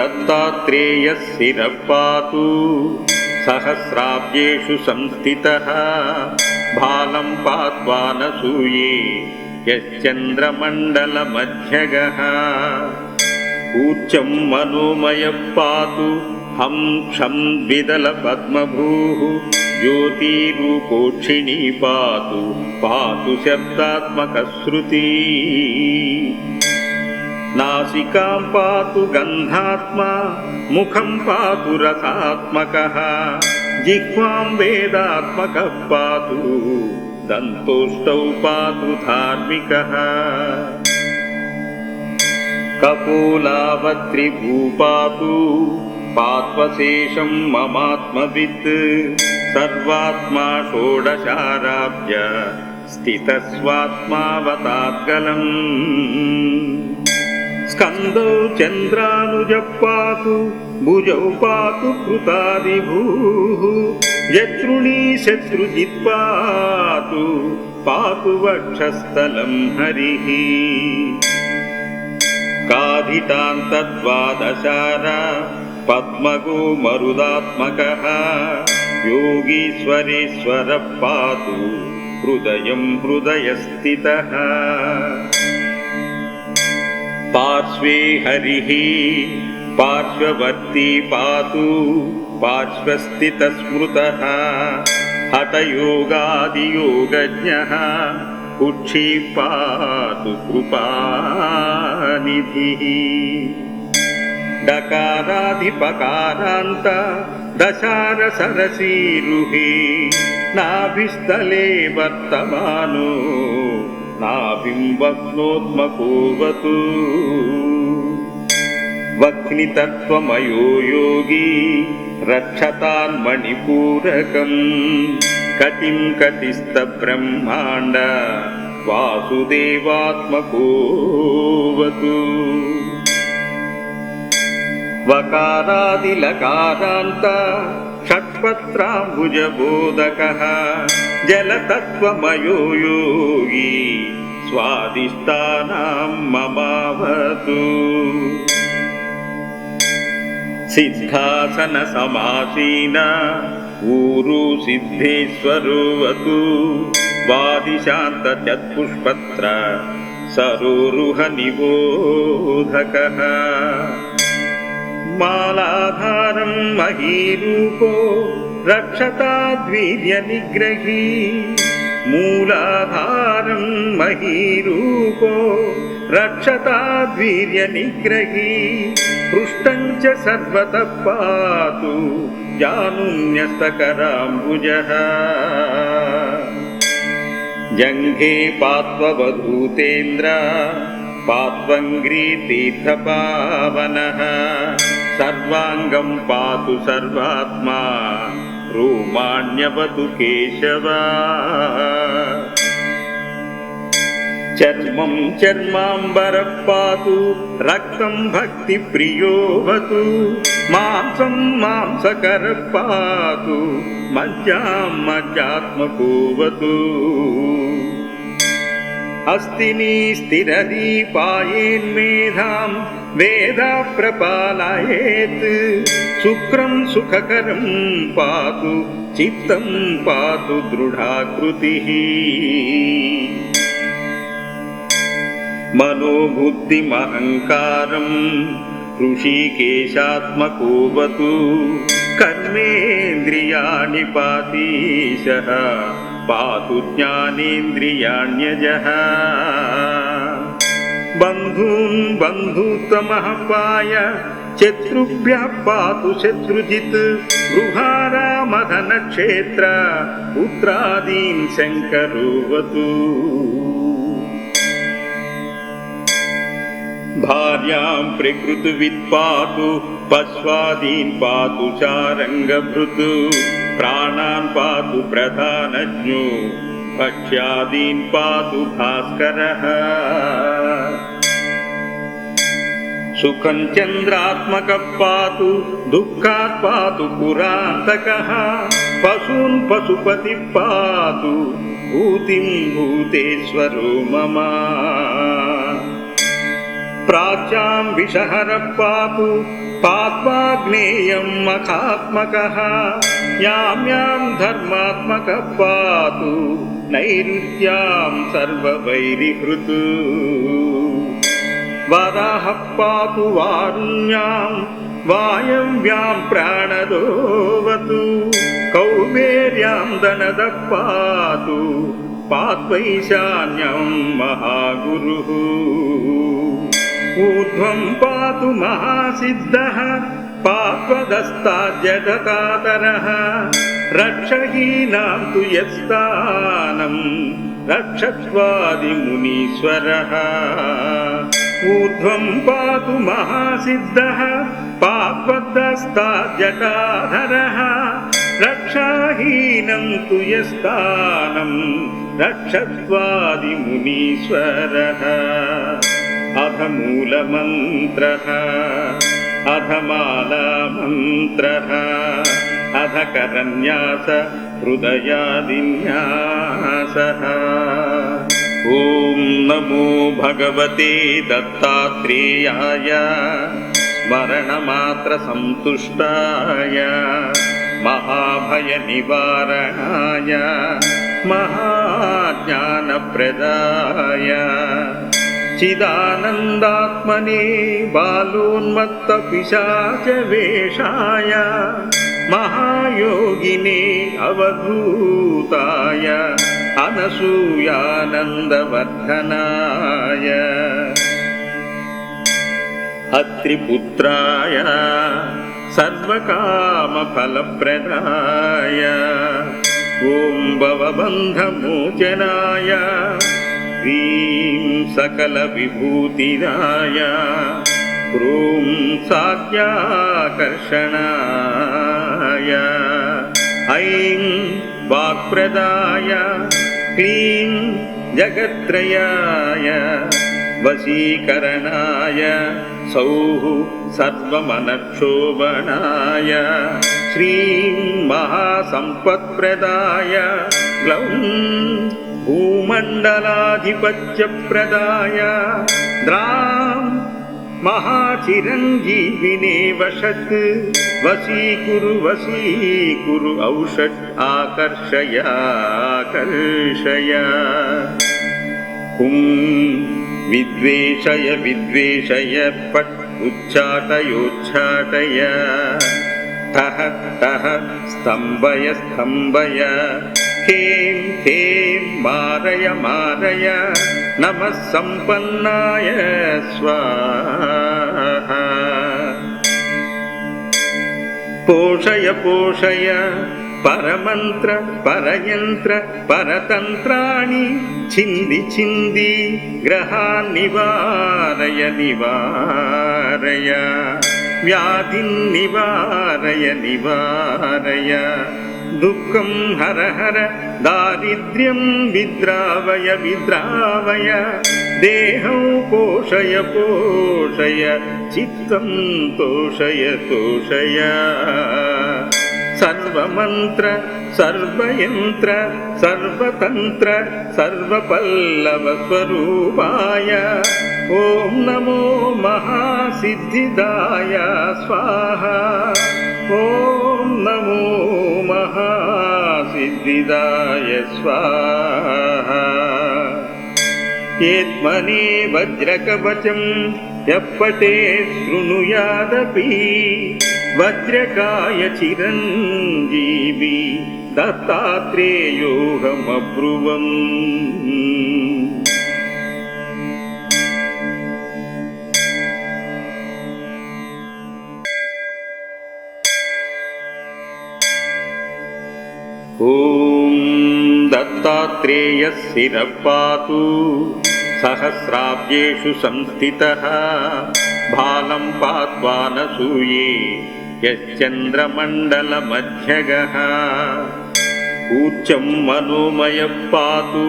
दत्तात्रेयः शिरः पातु सहस्राब्जेषु संस्थितः भालं पात्वानसूये यश्चन्द्रमण्डलमध्यगः ऊर्चं मनोमयः पातु हंसं द्विदलपद्मभूः ज्योतिरूपोक्षिणी पातु पातु शब्दात्मकश्रुती नासिकां पातु गन्धात्मा मुखं पातु रसात्मकः जिह्वां वेदात्मकः पातु दन्तोष्टौ पातु धार्मिकः कपोलावत्रिभूपातु पात्वशेषं ममात्मवित् सर्वात्मा षोडशाराब्ज स्थितस्वात्मावताद्गलम् स्कन्दौ चन्द्रानुजः पातु भुजौ पातु कृतादिभूः यत्रुणी शत्रुजित् पातु पातु वक्षस्थलं हरिः काधितान्तद्वादशारा पद्मगो मरुदात्मकः योगीश्वरेश्वरः पातु हृदयं हृदयस्थितः पार्श्वे हरिः पार्श्ववर्ती पातु पार्श्वस्थितस्मृतः हठयोगादियोगज्ञः कुक्षी पातु कृपानिधिः डकाराधिपकारान्त दशारसरसीरुहे नाभिस्थले वर्तमानो नाभिं वक्नोत्मकोऽवतु वह्नितत्त्वमयो योगी रक्षतान्मणिपूरकम् कटिं कटिस्थब्रह्माण्ड वासुदेवात्मकोऽवतु वकारादिलकारान्त षट्पत्राम्बुजबोधकः जलतत्त्वमयो योगी स्वादिष्टानां ममावतु सिद्धासनसमासीन ऊरु सिद्धेश्वरोऽवतु वादिशान्तचत्पुष्पत्र सरोरुहनिबोधकः मालाधारं महीरूपो रक्षताद्वीर्यनिग्रही मूलाधारं महीरूपो रक्षताद्वीर्यनिग्रही पृष्ठं च सर्वतः पातु जानुन्यस्तकराम्बुजः जङ्घे पात्ववधूतेन्द्र पात्वङ्घ्रितीर्थपावनः सर्वाङ्गं पातु सर्वात्मा रोमाण्यवतु केशव चर्मं चर्माम्बरः पातु रक्तं भक्तिप्रियोऽवतु मांसं मांसकरः पातु मज्जां मज्जात्मकोऽवतु अस्तिनी स्थिरदीपायेन्मेधां वेदा प्रपालयेत् शुक्रं सुखकरं पातु चित्तं पातु दृढाकृतिः मनोबुद्धिमहङ्कारं ऋषिकेशात्मकोऽवतु कर्मेन्द्रियाणि पातीशः पातु ज्ञानेन्द्रियाण्यजः बन्धून् बन्धुत्वमः पाय शत्रुभ्यः पातु शत्रुजित् गृहारामधनक्षेत्र पुत्रादीन् शङ्करोऽवतु भार्यां प्रकृतिवित् पातु पश्वादीन् पातु चारङ्गभृत् प्राणान् पातु प्रधानज्ञो भक्ष्यादीन् पातु भास्करः सुखं चन्द्रात्मकः पातु दुःखात् पातु पुरान्तकः पशून् पशुपतिः पातु भूतिं भूतेश्वरो मम प्राच्यां विषहरः पातु पात्वाग्नेयं मखात्मकः यां यां धर्मात्मकः पातु नैऋत्यां सर्ववैरिहृत् वराहः पातु वारुण्यां वायव्यां प्राणदोऽवतु कौबेर्यां दनदः पातु पात्वैशान्यं महागुरुः ऊर्ध्वं पातु महासिद्धः पात्वदस्ताज्जगतातरः रक्षहीनां तु यत्स्थानं रक्षत्वादिमुनीश्वरः ऊर्ध्वं पातु महासिद्धः पात्वदस्ताज्जटाधरः रक्षाहीनं तु यत्स्थानं रक्षत्वादिमुनीश्वरः अथ मूलमन्त्रः अथ मालामन्त्रः अथ करन्यास हृदयादिन्यासः ॐ नमो भगवते दत्तात्रेयाय स्मरणमात्रसन्तुष्टाय महाभयनिवारणाय महाज्ञानप्रदाय चिदानन्दात्मने बालोन्मत्तपिशाचवेषाय महायोगिने अवधूताय अनसूयानन्दवर्धनाय अत्रिपुत्राय सर्वकामफलप्रदाय ॐ भवबन्धमोचनाय ह्रीं सकलविभूतिदाय ह्रूं साध्याकर्षणाय ऐं वाक्प्रदाय क्लीं जगत्त्रयाय वशीकरणाय सौः सर्वमनक्षोभनाय श्रीं महासम्पत्प्रदाय ग्लौं भूमण्डलाधिपत्यप्रदाय द्रां महाचिरञ्जीविने वषट् वशीकुरु औषट् आकर्षय हुं विद्वेषय पट् उच्चाटय ठः ठः स्तम्भय खें मारय नमः सम्पन्नाय स्वाहा पोषय परमन्त्र परयन्त्र परतन्त्राणि छिन्दी ग्रहान् निवारय व्याधिन्निवारय दुःखं हर दारिद्र्यं विद्रावय देहं पोषय चित्तं तोषय सर्वमन्त्र सर्वयन्त्र सर्वतन्त्र सर्वपल्लवस्वरूपाय ॐ नमो महासिद्धिदाय स्वाहा ॐ नमो महासिद्धिदाय स्वाहा एत्मने वज्रकवचं यः पठेत् शृणुयादपि वज्रकाय चिरञ्जीवी दत्तात्रेयोऽहमब्रुवम् ॐ दत्तात्रेयः शिरः पातु सहस्राब्जेषु संस्थितः भालं पात्वा नसूये यश्चन्द्रमण्डलमध्यगः उच्चं मनोमयः पातु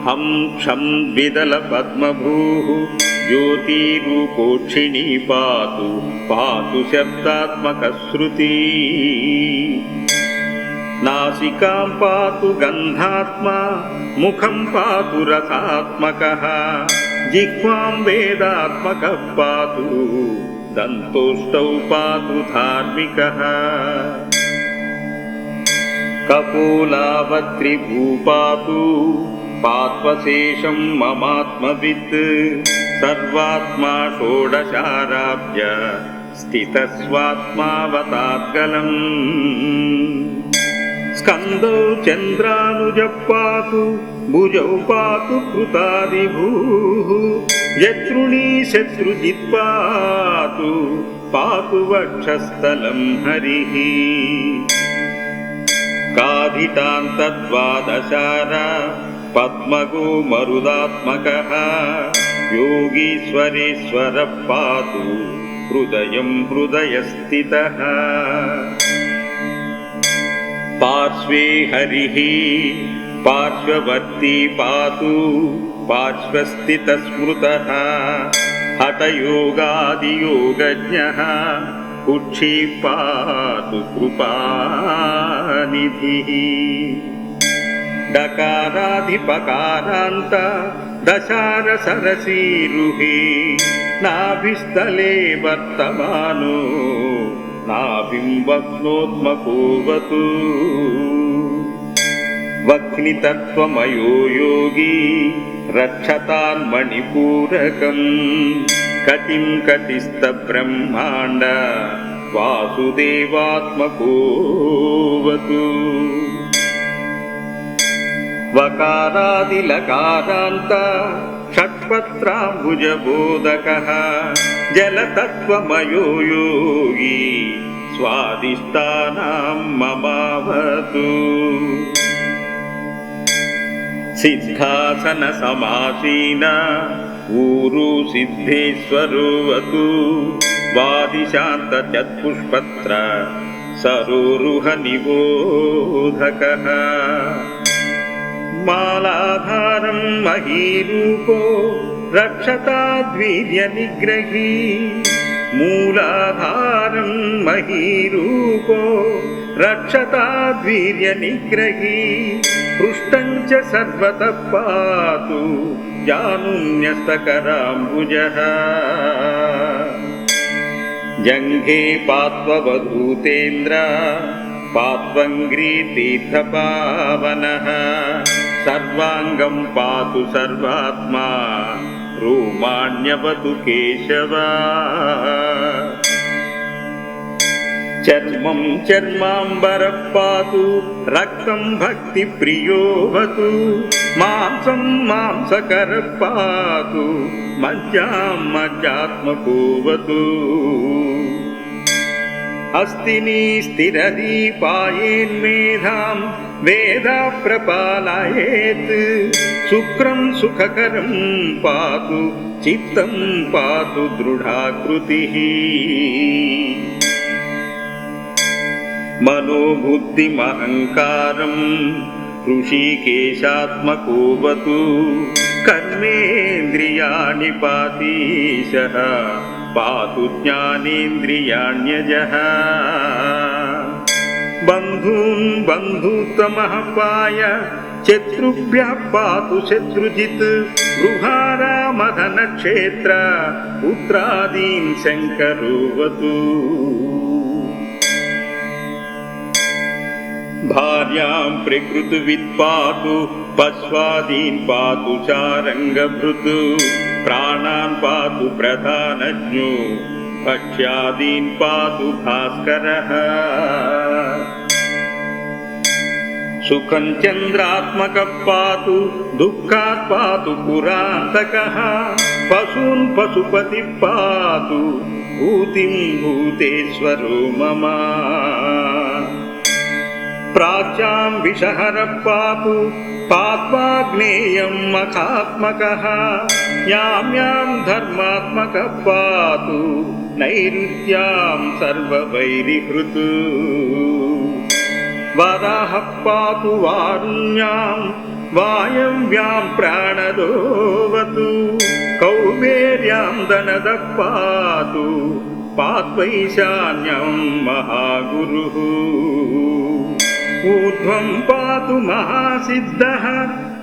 हं क्षं द्विदलपद्मभूः ज्योतिरूपोक्षिणी पातु शब्दात्मकश्रुती नासिकां पातु गन्धात्मा मुखं पातु रसात्मकः जिह्वां वेदात्मकः पातु दन्तोष्टौ पातु धार्मिकः कपोलावत्रिभूपातु पात्वशेषं ममात्मवित् सर्वात्मा षोडशाराभ्य स्थितस्वात्मावताद्गलम् स्कन्दौ चन्द्रानुजः पातु भुजौ पातु कृतादिभूः यत्रुणी शत्रुजित् पातु पातु वक्षस्थलं हरिः काधितान्तद्वादशारा पद्मगो मरुदात्मकः योगीश्वरेश्वरः पातु हृदयं हृदयस्थितः पार्श्वे हरिः पार्श्ववर्ती पातु पार्श्वस्थितस्मृतः हठयोगादियोगज्ञः कुक्षी पातु कृपानिधिः डकाराधिपकारान्त दशारसरसीरुहे नाभिस्थले वर्तमानो नाभिं वक्नोत्मकोऽवतु वह्नितत्त्वमयो योगी रक्षतान्मणिपूरकम् कटिं कटिस्थब्रह्माण्ड वासुदेवात्मकोऽवतु वकारादिलकारान्त षट्पत्राम्बुजबोधकः जलतत्त्वमयो योगी स्वादिष्टानां ममावतु सिद्धासनसमासीन ऊरु सिद्धेश्वरोऽवतु वादिशान्तचत्पुष्पत्र सरोरुहनिबोधकः मालाधारं महीरूपो रक्षताद्वीर्यनिग्रही मूलाधारं महीरूपो रक्षताद्वीर्यनिग्रही पृष्ठं च सर्वतः पातु जानुन्यस्तकराम्बुजः जङ्घे पात्ववधूतेन्द्र पात्वङ्घ्रीतीर्थपावनः सर्वाङ्गं पातु सर्वात्मा रोमाण्यवतु केशव चर्मं चर्माम्बरः पातु रक्तं भक्तिप्रियोऽवतु मांसं मांसकरः पातु मज्जां मज्जात्मकोऽवतु अस्तिनी स्थिरदीपायेन्मेधां वेदा प्रपालयेत् शुक्रं सुखकरं पातु चित्तं पातु दृढाकृतिः मनोबुद्धिमहङ्कारं ऋषिकेशात्मकोऽवतु कर्मेन्द्रियाणि पातीशः पातु ज्ञानेन्द्रियाण्यजः बन्धून् बन्धुत्वमहपाय शत्रुभ्यः पातु शत्रुजित् गृहारामधनक्षेत्र पुत्रादीन् शङ्करोऽवतु भार्यां प्रकृतिवित् पातु पश्वादीन् पातु चारङ्गभृत् प्राणान् पातु प्रधानज्ञो भक्ष्यादीन् पातु भास्करः सुखं चन्द्रात्मकः पातु दुःखात् पातु पुरान्तकः पशून् पशुपतिः पातु भूतिं भूतेश्वरो मम प्राच्यां विषहरः पातु पात्वाग्नेयं मखात्मकः यां यां धर्मात्मकः पातु नैऋत्यां सर्ववैरिहृत् वराहः पातु वारुण्यां वायव्यां प्राणदोऽवतु कौबेर्यां दनदः पातु पात्वैशान्यं महागुरुः ऊर्ध्वं पातु महासिद्धः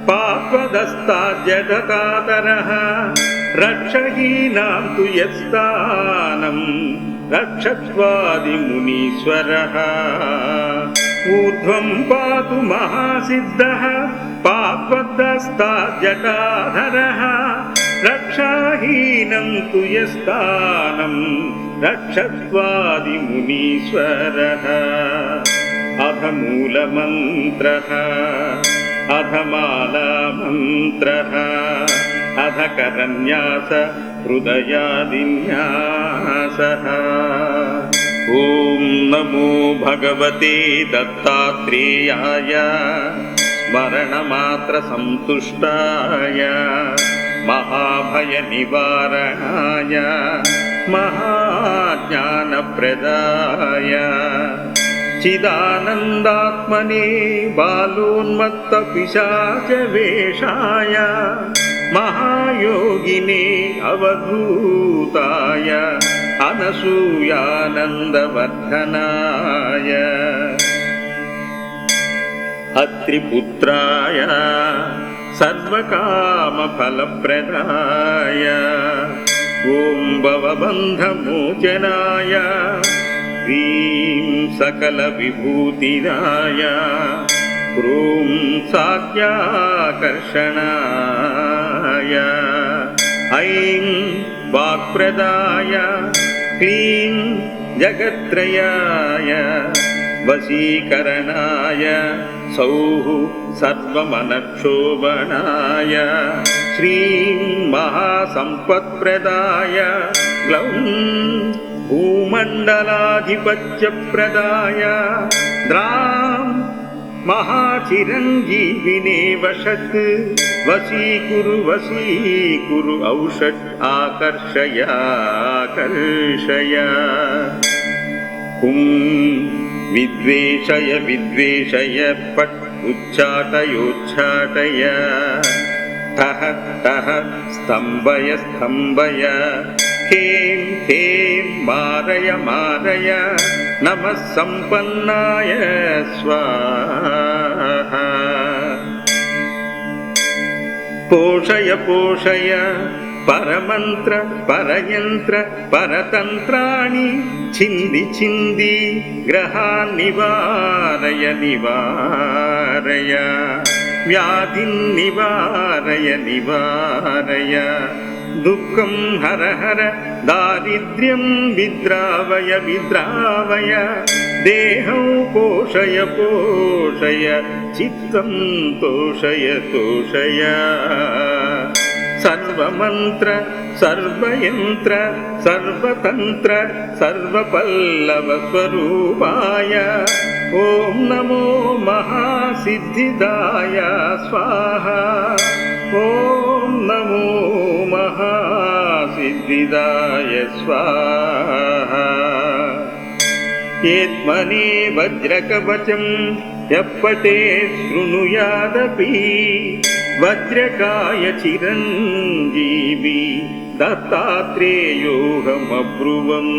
पात्वदस्ताज्जगतातरः रक्षहीनां तु यत्स्थानं रक्षत्वादिमुनीश्वरः ऊर्ध्वं पातु महासिद्धः पापदस्ताजटाधरः रक्षाहीनं तु यत्स्थानं रक्षत्वादिमुनीश्वरः अथ मूलमन्त्रः अथ मालामन्त्रः अथ करन्यास हृदयादिन्यासः ॐ नमो भगवते दत्तात्रेयाय स्मरणमात्रसन्तुष्टाय महाभयनिवारणाय महाज्ञानप्रदाय चिदानन्दात्मने बालोन्मत्तपिशाचवेषाय महायोगिने अवधूताय अनसूयानन्दवर्धनाय अत्रिपुत्राय सर्वकामफलप्रदाय ॐ भवबन्धमोचनाय ह्रीं सकलविभूतिदाय ह्रूं साख्याकर्षणाय ऐं वाक्प्रदाय क्लीं जगत्त्रयाय वशीकरणाय सौः सर्वमनक्षोभणाय श्रीं महासम्पत्प्रदाय ग्लौं भूमण्डलाधिपत्यप्रदाय द्रां महाचिरञ्जीविने वषट् वशीकुरु औषट् आकर्षय हुं विद्वेषय पट् उच्चाटय ठः स्तम्भय खें मारय नमः सम्पन्नाय स्वाहा पोषय परमन्त्र परयन्त्र परतन्त्राणि छिन्दि ग्रहान् निवारय व्याधिं निवारय दुःखं हर दारिद्र्यं विद्रावय देहं पोषय चित्तं तोषय सर्वमन्त्र सर्वयन्त्र सर्वतन्त्र सर्वपल्लवस्वरूपाय ॐ नमो महासिद्धिदाय स्वाहा ॐ नमो महासिद्धिदाय स्वाहा एत्मने वज्रकवचं यः पठेत् शृणुयादपि वज्रकाय चिरञ्जीवी दत्तात्रेयोऽहमब्रुवम्।